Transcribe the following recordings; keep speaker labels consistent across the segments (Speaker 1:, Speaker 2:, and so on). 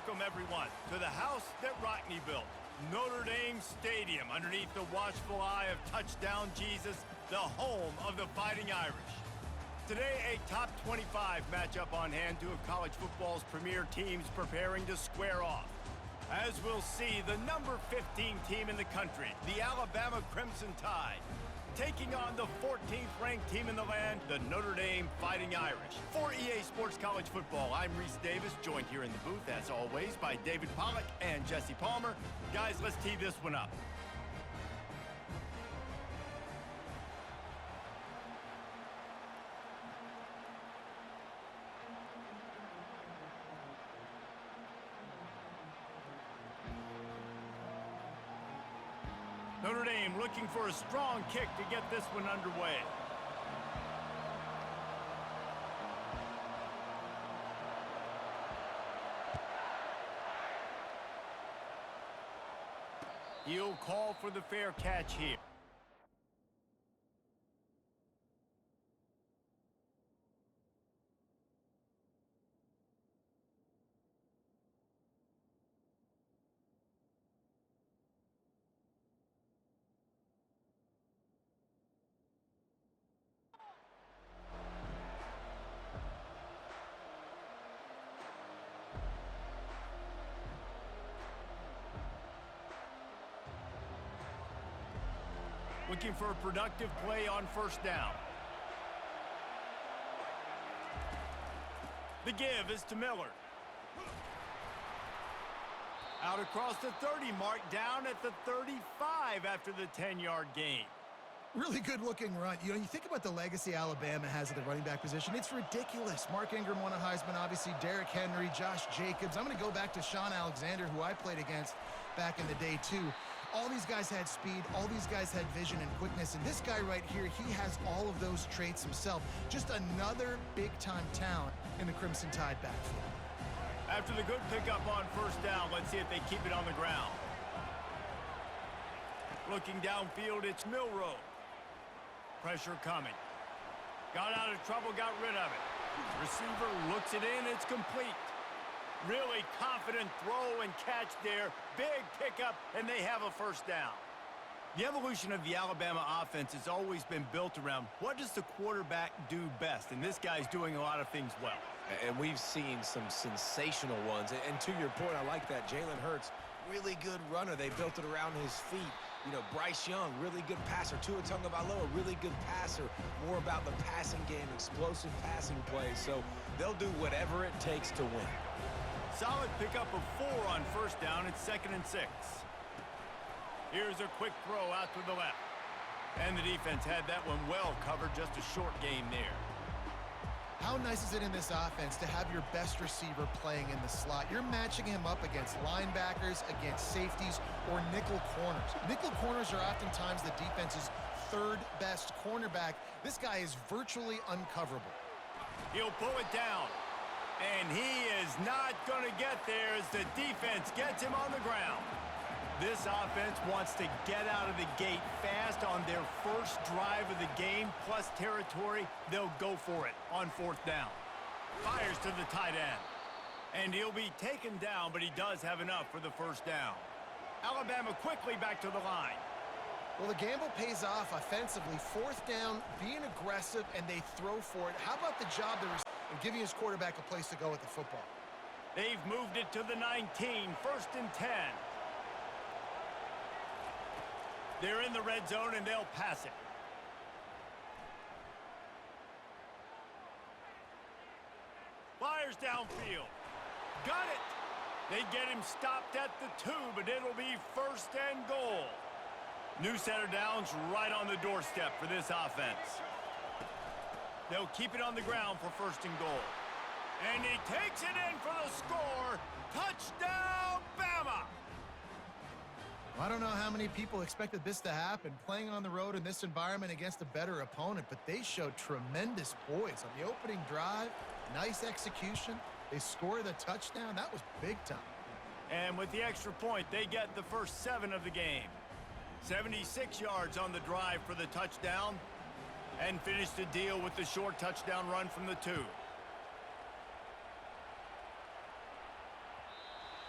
Speaker 1: Welcome, everyone, to the house that Rockne built, Notre Dame Stadium, underneath the watchful eye of Touchdown Jesus, the home of the Fighting Irish. Today, a top 25 matchup on hand, two of college football's premier teams preparing to square off. As we'll see, the number 15 team in the country, the Alabama Crimson Tide, taking on the 14th ranked team in the land, the Notre Dame Fighting Irish. For EA Sports College Football, I'm Reese Davis, joined here in the booth, as always, by David Pollack and Jesse Palmer. Guys, let's tee this one up. Notre Dame looking for a strong kick to get this one underway. He'll call for the fair catch here. Looking for a productive play on first down. The give is to Miller. Out across the 30 mark, down at the 35 after the 10-yard gain.
Speaker 2: Really good-looking run. You know, you think about the legacy Alabama has at the running back position. It's ridiculous. Mark Ingram won a Heisman, obviously. Derrick Henry, Josh Jacobs. I'm going to go back to Sean Alexander, who I played against back in the day, too. All these guys had speed. All these guys had vision and quickness. And this guy right here, he has all of those traits himself. Just another big-time talent in the Crimson Tide backfield.
Speaker 1: After the good pickup on first down, let's see if they keep it on the ground. Looking downfield, it's Milroe. Pressure coming. Got out of trouble, got rid of it. Receiver looks it in, it's complete. Really confident throw and catch there. Big pickup, and they have a first down. The evolution of the Alabama offense has always been built around what does the quarterback do best, and this guy's doing a lot of things well.
Speaker 3: And we've seen some sensational ones. And to your point, I like that. Jalen Hurts, really good runner. They built it around his feet. You know, Bryce Young, really good passer. Tua Tagovailoa, really good passer. More about the passing game, explosive passing plays. So they'll do whatever it takes to win.
Speaker 1: Solid pickup of 4 on first down. It's 2nd and 6. Here's a quick throw out to the left. And the defense had that one well covered. Just a short gain there.
Speaker 2: How nice is it in this offense to have your best receiver playing in the slot? You're matching him up against linebackers, against safeties, or nickel corners. Nickel corners are oftentimes the defense's third best cornerback. This guy is virtually uncoverable.
Speaker 1: He'll pull it down. And he is not going to get there as the defense gets him on the ground. This offense wants to get out of the gate fast on their first drive of the game, plus territory. They'll go for it on fourth down. Fires to the tight end. And he'll be taken down, but he does have enough for the first down. Alabama quickly back to the line.
Speaker 2: Well, the gamble pays off offensively. Fourth down, being aggressive, and they throw for it. How about the job and giving his quarterback a place to go with the football?
Speaker 1: They've moved it to the 19, 1st and 10. They're in the red zone, and they'll pass it. Fires downfield. Got it. They get him stopped at the 2, but it'll be 1st and goal. New set of downs right on the doorstep for this offense. They'll keep it on the ground for 1st and goal. And he takes it in for the score. Touchdown, Bama!
Speaker 2: I don't know how many people expected this to happen, playing on the road in this environment against a better opponent, but they showed tremendous poise on the opening drive. Nice execution. They scored a touchdown. That was big time.
Speaker 1: And with the extra point, they get the first 7 of the game. 76 yards on the drive for the touchdown, and finish the deal with the short touchdown run from the 2.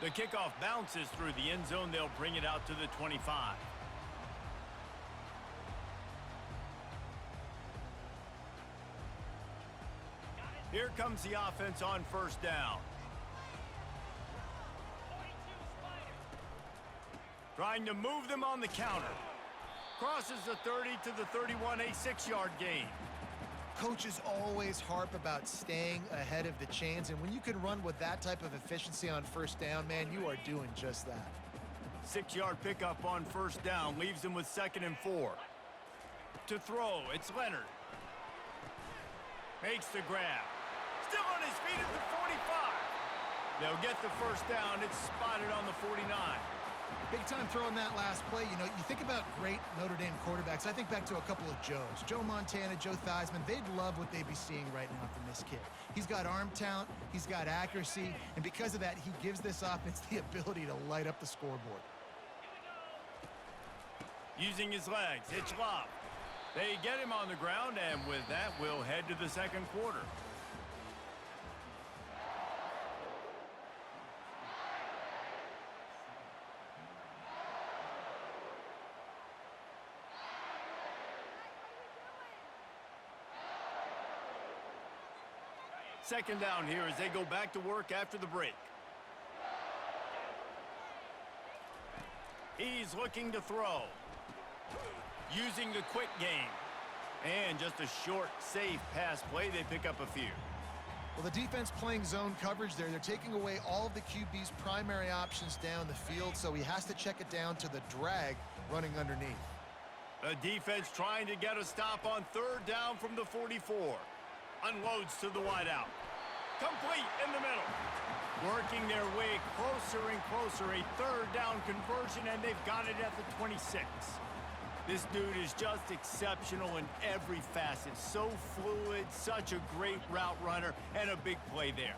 Speaker 1: The kickoff bounces through the end zone. They'll bring it out to the 25. Here comes the offense on first down. Trying to move them on the counter. Crosses the 30 to the 31, a 6-yard gain.
Speaker 2: Coaches always harp about staying ahead of the chains, and when you can run with that type of efficiency on first down, man, you are doing just that.
Speaker 1: 6-yard pickup on first down leaves them with 2nd and 4. To throw, it's Leonard. Makes the grab. Still on his feet at the 45. They'll get the first down. It's spotted on the 49.
Speaker 2: Big time throw in that last play. You know, you think about great Notre Dame quarterbacks. I think back to a couple of Joes. Joe Montana, Joe Theismann. They'd love what they'd be seeing right now from this kid. He's got arm talent. He's got accuracy. And because of that, he gives this offense the ability to light up the scoreboard.
Speaker 1: Using his legs, it's Love. They get him on the ground, and with that, we'll head to the second quarter. Second down here as they go back to work after the break. He's looking to throw. Using the quick game. And just a short, safe pass play. They pick up a few.
Speaker 2: Well, the defense playing zone coverage there. They're taking away all of the QB's primary options down the field, so he has to check it down to the drag running underneath.
Speaker 1: The defense trying to get a stop on third down from the 44. Unloads to the wideout. Complete in the middle. Working their way closer and closer. A third down conversion, and they've got it at the 26. This dude is just exceptional in every facet. So fluid, such a great route runner, and a big play there.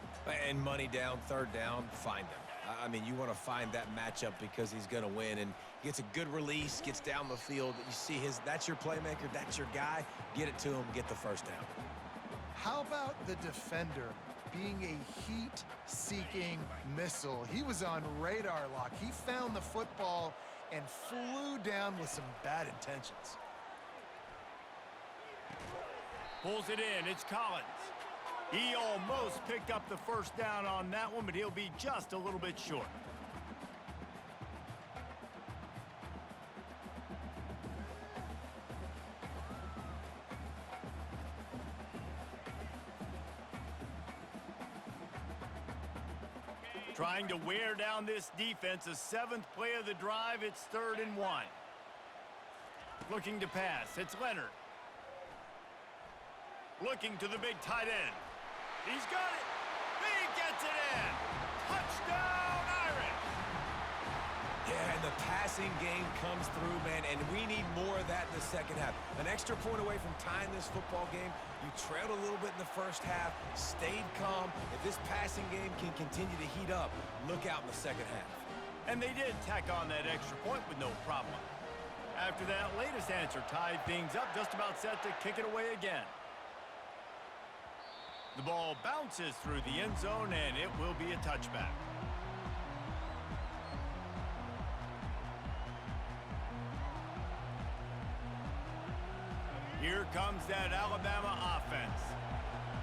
Speaker 3: And money down, third down, find him. I mean, you want to find that matchup because he's going to win, and gets a good release, gets down the field. You see that's your playmaker, that's your guy. Get it to him, get the first down.
Speaker 2: How about the defender being a heat-seeking missile? He was on radar lock. He found the football and flew down with some bad intentions.
Speaker 1: Pulls it in. It's Collins. He almost picked up the first down on that one, but he'll be just a little bit short. Trying to wear down this defense. A 7th play of the drive. It's 3rd and 1. Looking to pass. It's Leonard. Looking to the big tight end. He's got it. He gets it in. Touchdown, Irish.
Speaker 3: Yeah, and the passing game comes through, man, and we need more of that in the second half. An extra point away from tying this football game. You trailed a little bit in the first half, stayed calm. If this passing game can continue to heat up, look out in the second half.
Speaker 1: And they did tack on that extra point with no problem. After that latest answer tied things up, just about set to kick it away again. The ball bounces through the end zone, and it will be a touchback. Here comes that Alabama offense.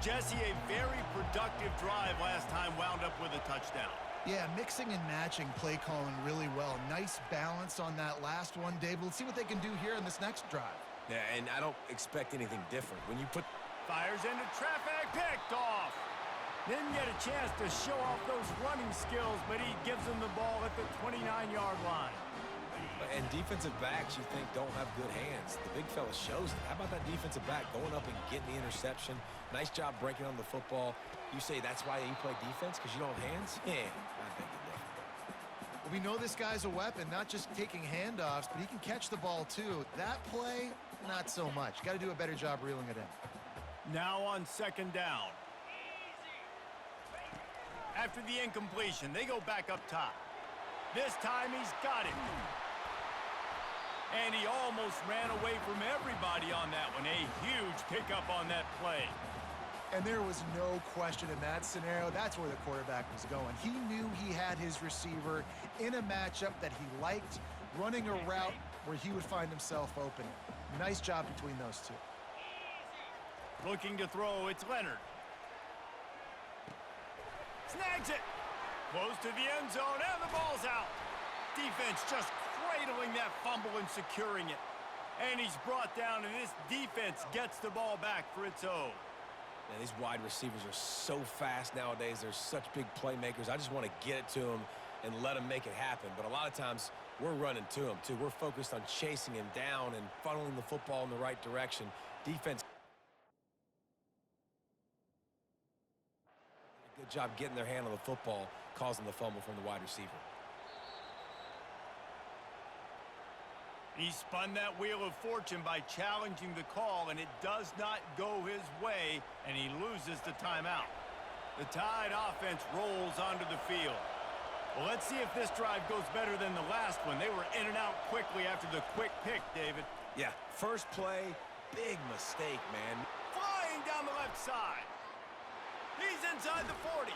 Speaker 1: Jesse, a very productive drive last time, wound up with a touchdown.
Speaker 2: Yeah, mixing and matching play calling really well. Nice balance on that last one, Dave. Let's see what they can do here in this next drive.
Speaker 3: Yeah, and I don't expect anything different. When you put...
Speaker 1: Fires into traffic, picked off. Didn't get a chance to show off those running skills, but he gives them the ball at the 29-yard line.
Speaker 3: And defensive backs, you think, don't have good hands. The big fella shows it. How about that defensive back going up and getting the interception? Nice job breaking on the football. You say that's why you play defense, because you don't have hands? Yeah, I beg to differ.
Speaker 2: Well, we know this guy's a weapon, not just taking handoffs, but he can catch the ball, too. That play, not so much. Got to do a better job reeling it in.
Speaker 1: Now on second down. After the incompletion, they go back up top. This time he's got it. And he almost ran away from everybody on that one. A huge pickup on that play.
Speaker 2: And there was no question in that scenario. That's where the quarterback was going. He knew he had his receiver in a matchup that he liked, running a route where he would find himself open. Nice job between those two.
Speaker 1: Looking to throw, it's Leonard. Snags it. Close to the end zone, and the ball's out. Defense just cradling that fumble and securing it. And he's brought down, and this defense gets the ball back for its own.
Speaker 3: Man, these wide receivers are so fast nowadays. They're such big playmakers. I just want to get it to them and let them make it happen. But a lot of times, we're running to them, too. We're focused on chasing him down and funneling the football in the right direction. Defense, good job getting their hand on the football, causing the fumble from the wide receiver.
Speaker 1: He spun that wheel of fortune by challenging the call, and it does not go his way, and he loses the timeout. The Tide offense rolls onto the field. Well, let's see if this drive goes better than the last one. They were in and out quickly after the quick pick, David.
Speaker 3: Yeah, first play, big mistake, man.
Speaker 1: Flying down the left side. He's inside the 40.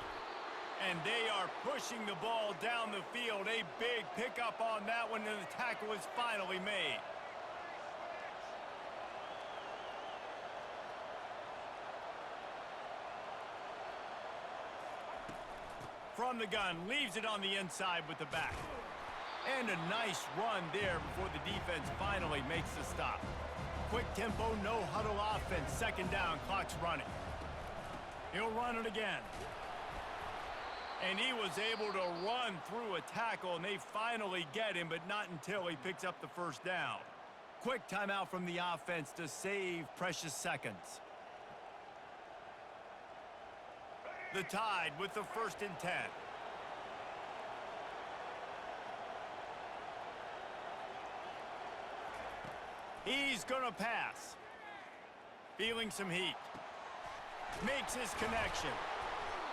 Speaker 1: And they are pushing the ball down the field. A big pickup on that one, and the tackle is finally made. From the gun, leaves it on the inside with the back. And a nice run there before the defense finally makes the stop. Quick tempo, no huddle offense. Second down, clock's running. He'll run it again. And he was able to run through a tackle, and they finally get him, but not until he picks up the first down. Quick timeout from the offense to save precious seconds. The Tide with the 1st and 10. He's gonna pass. Feeling some heat. Makes his connection.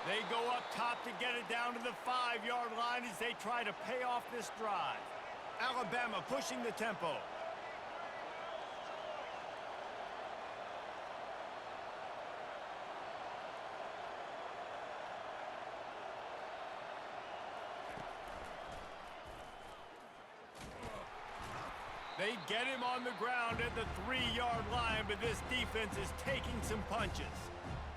Speaker 1: They go up top to get it down to the 5-yard line as they try to pay off this drive. Alabama pushing the tempo. They get him on the ground at the 3-yard line, but this defense is taking some punches.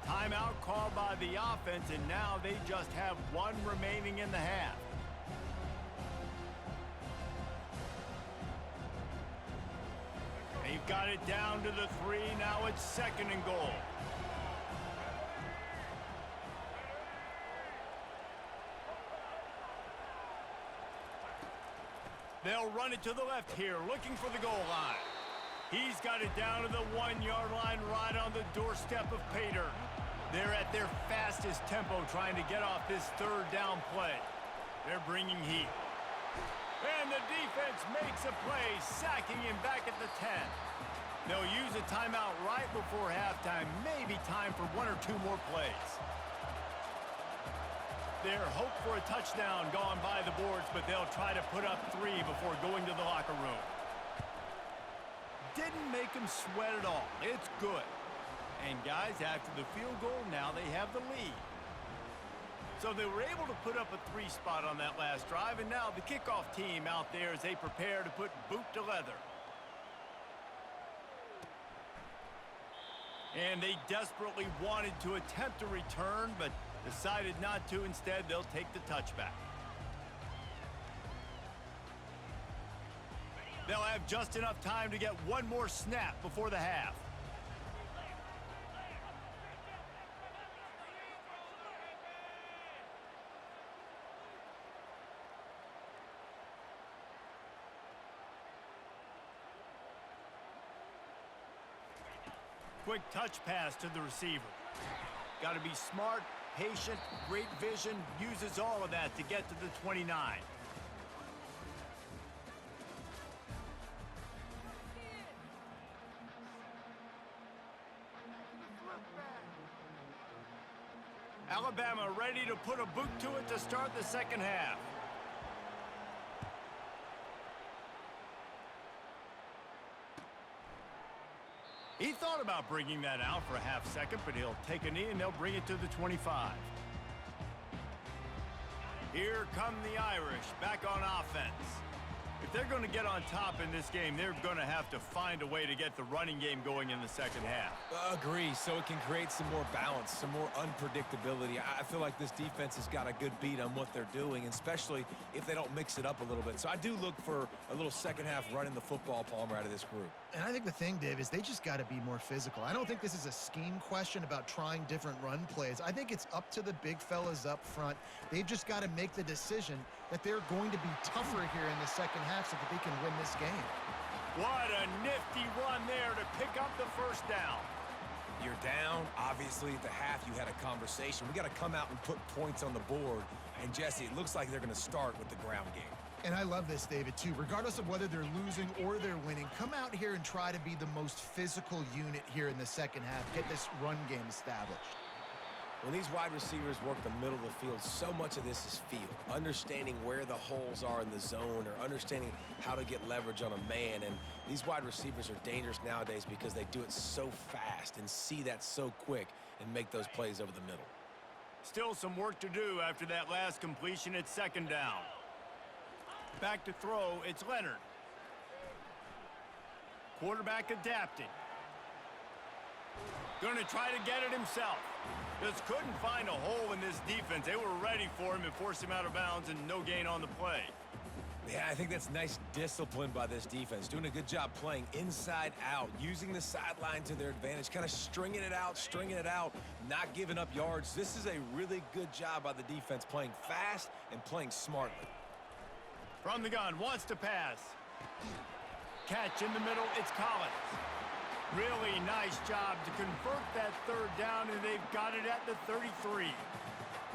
Speaker 1: Timeout called by the offense, and now they just have one remaining in the half. They've got it down to the 3. Now it's 2nd and goal. They'll run it to the left here, looking for the goal line. He's got it down to the 1-yard line, right on the doorstep of Pater. They're at their fastest tempo trying to get off this 3rd down play. They're bringing heat. And the defense makes a play, sacking him back at the 10. They'll use a timeout right before halftime, maybe time for 1 or 2 more plays. Their hope for a touchdown gone by the boards, but they'll try to put up 3 before going to the locker room. Didn't make them sweat at all. It's good. And guys, after the field goal, now they have the lead. So they were able to put up a 3 spot on that last drive, and now the kickoff team out there as they prepare to put boot to leather. And they desperately wanted to attempt a return, but decided not to. Instead, they'll take the touchback. They'll have just enough time to get one more snap before the half. Quick touch pass to the receiver. Got to be smart, patient, great vision, uses all of that to get to the 29. Alabama ready to put a boot to it to start the 2nd half. He thought about bringing that out for a half second, but he'll take a knee and they'll bring it to the 25. Here come the Irish back on offense. If they're going to get on top in this game, they're going to have to find a way to get the running game going in the second half.
Speaker 3: Agree, so it can create some more balance, some more unpredictability. I feel like this defense has got a good beat on what they're doing, especially if they don't mix it up a little bit. So I do look for a little second half running the football, Palmer, out of this group.
Speaker 2: And I think the thing, Dave, is they just got to be more physical. I don't think this is a scheme question about trying different run plays. I think it's up to the big fellas up front. They've just got to make the decision that they're going to be tougher here in the second half so that they can win this game.
Speaker 1: What a nifty run there to pick up the first down.
Speaker 3: You're down. Obviously, at the half, you had a conversation. We got to come out and put points on the board. And, Jesse, it looks like they're going to start with the ground game.
Speaker 2: And I love this, David, too. Regardless of whether they're losing or they're winning, come out here and try to be the most physical unit here in the second half. Get this run game established.
Speaker 3: When these wide receivers work the middle of the field, so much of this is feel. Understanding where the holes are in the zone or understanding how to get leverage on a man. And these wide receivers are dangerous nowadays because they do it so fast and see that so quick and make those plays over the middle.
Speaker 1: Still some work to do after that last completion at second down. Back to throw, it's Leonard. Quarterback adapting. Going to try to get it himself. Just couldn't find a hole in this defense. They were ready for him and forced him out of bounds and no gain on the play.
Speaker 3: Yeah, I think that's nice discipline by this defense. Doing a good job playing inside out, using the sideline to their advantage, kind of stringing it out, not giving up yards. This is a really good job by the defense, playing fast and playing smartly.
Speaker 1: From the gun, wants to pass. Catch in the middle, it's Collins. Really nice job to convert that third down, and they've got it at the 33.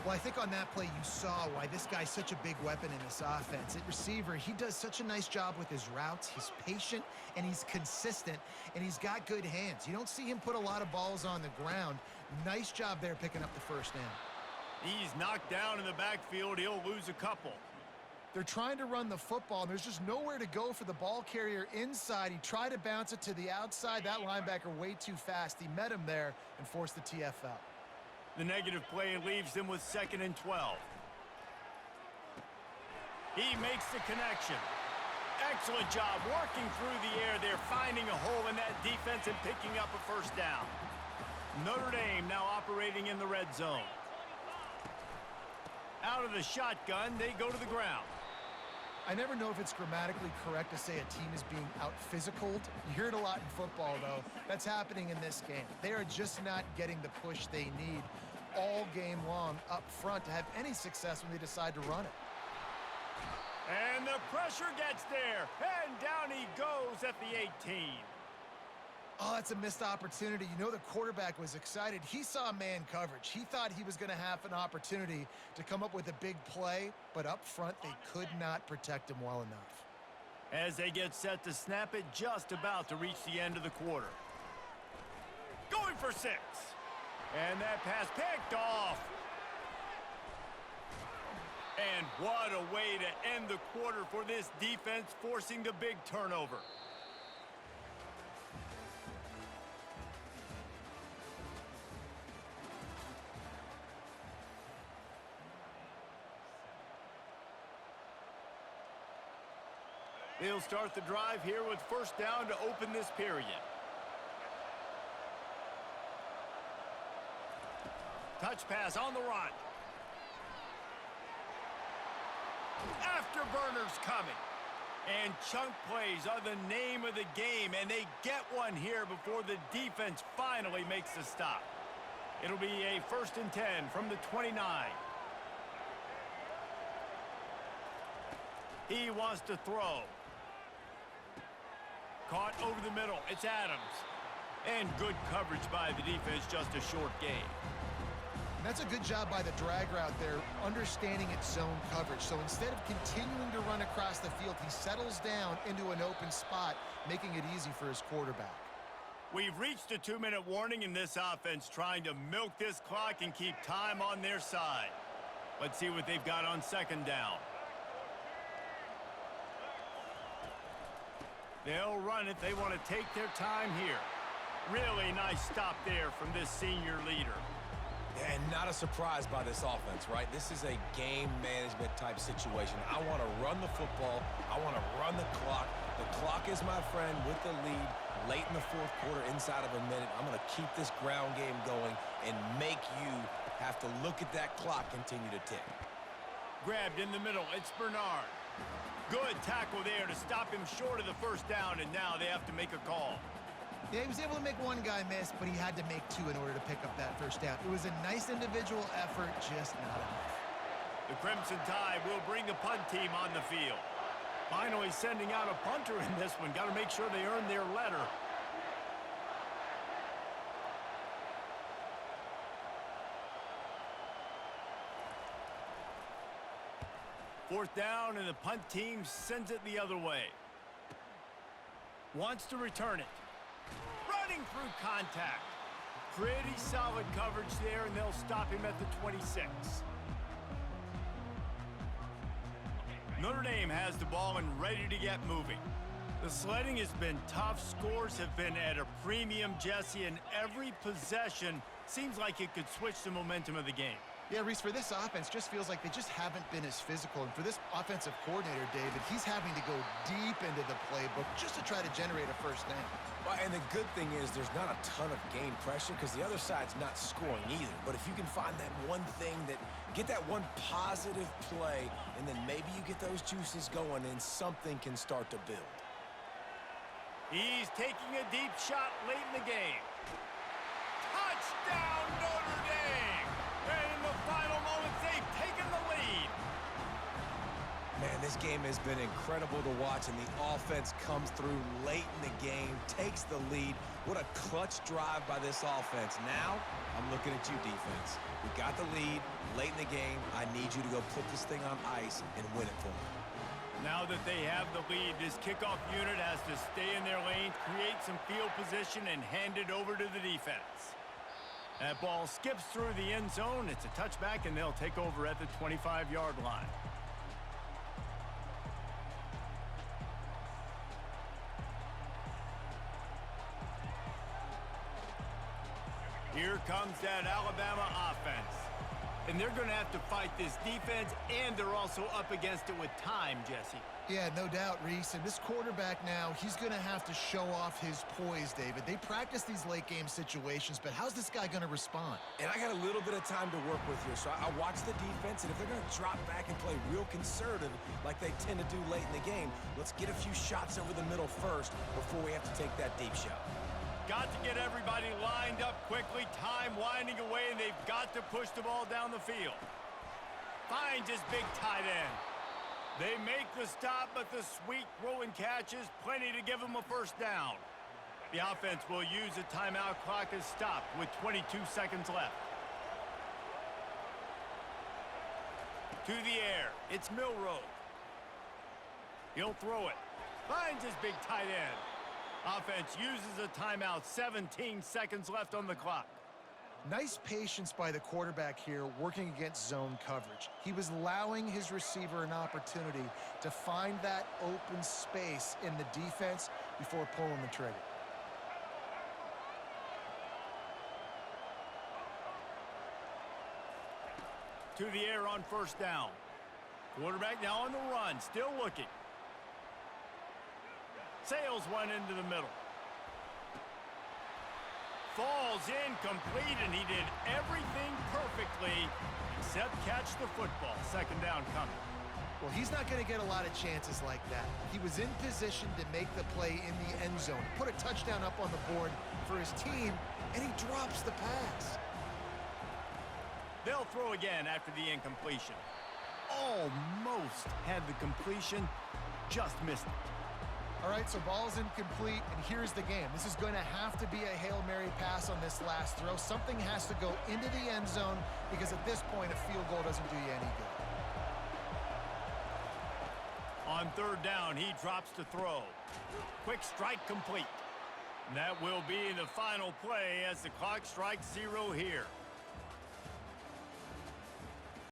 Speaker 2: Well, I think on that play you saw why this guy's such a big weapon in this offense. At receiver, he does such a nice job with his routes. He's patient, and he's consistent, and he's got good hands. You don't see him put a lot of balls on the ground. Nice job there picking up the first down.
Speaker 1: He's knocked down in the backfield. He'll lose a couple.
Speaker 2: They're trying to run the football, and there's just nowhere to go for the ball carrier inside. He tried to bounce it to the outside. That linebacker way too fast. He met him there and forced the TFL.
Speaker 1: The negative play leaves them with 2nd and 12. He makes the connection. Excellent job working through the air there, finding a hole in that defense and picking up a first down. Notre Dame now operating in the red zone. Out of the shotgun, they go to the ground.
Speaker 2: I never know if it's grammatically correct to say a team is being out-physicaled. You hear it a lot in football, though. That's happening in this game. They are just not getting the push they need all game long up front to have any success when they decide to run it.
Speaker 1: And the pressure gets there, and down he goes at the 18.
Speaker 2: Oh, that's a missed opportunity. You know the quarterback was excited. He saw man coverage. He thought he was going to have an opportunity to come up with a big play, but up front they could not protect him well enough.
Speaker 1: As they get set to snap it, just about to reach the end of the quarter. Going for 6. And that pass picked off. And what a way to end the quarter for this defense, forcing the big turnover. They'll start the drive here with first down to open this period. Touch pass on the run. Afterburners coming. And chunk plays are the name of the game, and they get one here before the defense finally makes the stop. It'll be a 1st and 10 from the 29. He wants to throw. Caught over the middle. It's Adams. And good coverage by the defense, just a short gain.
Speaker 2: And that's a good job by the drag route there, understanding its zone coverage. So instead of continuing to run across the field, he settles down into an open spot, making it easy for his quarterback.
Speaker 1: We've reached a 2-minute warning in this offense, trying to milk this clock and keep time on their side. Let's see what they've got on second down. They'll run it. They want to take their time here. Really nice stop there from this senior leader.
Speaker 3: And not a surprise by this offense, right? This is a game management type situation. I want to run the football. I want to run the clock. The clock is my friend with the lead late in the fourth quarter, inside of a minute. I'm going to keep this ground game going and make you have to look at that clock continue to tick.
Speaker 1: Grabbed in the middle. It's Bernard. Good tackle there to stop him short of the first down, and now they have to make a call.
Speaker 2: Yeah, he was able to make one guy miss, but he had to make two in order to pick up that first down. It was a nice individual effort, just not enough.
Speaker 1: The Crimson Tide will bring the punt team on the field. Finally sending out a punter in this one. Got to make sure they earn their letter. Fourth down, and the punt team sends it the other way. Wants to return it. Running through contact. Pretty solid coverage there, and they'll stop him at the 26. Notre Dame has the ball and ready to get moving. The sledding has been tough. Scores have been at a premium, Jesse, and every possession seems like it could switch the momentum of the game.
Speaker 2: Yeah, Reese, for this offense, just feels like they just haven't been as physical. And for this offensive coordinator, David, he's having to go deep into the playbook just to try to generate a first down.
Speaker 3: Well, and the good thing is there's not a ton of game pressure because the other side's not scoring either. But if you can find that one thing get that one positive play, and then maybe you get those juices going and something can start to build.
Speaker 1: He's taking a deep shot late in the game. Touchdown, Notre Dame! And in the final moments, they've taken the lead.
Speaker 3: Man, this game has been incredible to watch, and the offense comes through late in the game, takes the lead. What a clutch drive by this offense. Now, I'm looking at you, defense. We got the lead late in the game. I need you to go put this thing on ice and win it for me.
Speaker 1: Now that they have the lead, this kickoff unit has to stay in their lane, create some field position, and hand it over to the defense. That ball skips through the end zone. It's a touchback, and they'll take over at the 25-yard line. Here comes that Alabama offense. And they're going to have to fight this defense, and they're also up against it with time, Jesse.
Speaker 2: Yeah, no doubt, Reese. And this quarterback now, he's going to have to show off his poise, David. They practice these late-game situations, but how's this guy going to respond?
Speaker 3: And I got a little bit of time to work with here, so I watch the defense, and if they're going to drop back and play real conservative like they tend to do late in the game, let's get a few shots over the middle first before we have to take that deep shot.
Speaker 1: Got to get everybody lined up quickly. Time winding away, and they've got to push the ball down the field. Finds his big tight end. They make the stop, but the sweet throw and catch is plenty to give them a first down. The offense will use a timeout. Clock is stopped with 22 seconds left. To the air. It's Milroe. He'll throw it. Finds his big tight end. Offense uses a timeout. 17 seconds left on the clock.
Speaker 2: Nice patience by the quarterback here working against zone coverage. He was allowing his receiver an opportunity to find that open space in the defense before pulling the trigger.
Speaker 1: To the air on first down. Quarterback now on the run, still looking. Sails one into the middle. Falls incomplete, and he did everything perfectly except catch the football. Second down coming.
Speaker 2: Well, he's not going to get a lot of chances like that. He was in position to make the play in the end zone, put a touchdown up on the board for his team, and he drops the pass.
Speaker 1: They'll throw again after the incompletion. Almost had the completion, just missed it.
Speaker 2: All right, so ball's incomplete, and here's the game. This is going to have to be a Hail Mary pass on this last throw. Something has to go into the end zone because at this point, a field goal doesn't do you any good.
Speaker 1: On third down, he drops to throw. Quick strike complete. And that will be the final play as the clock strikes 0 here.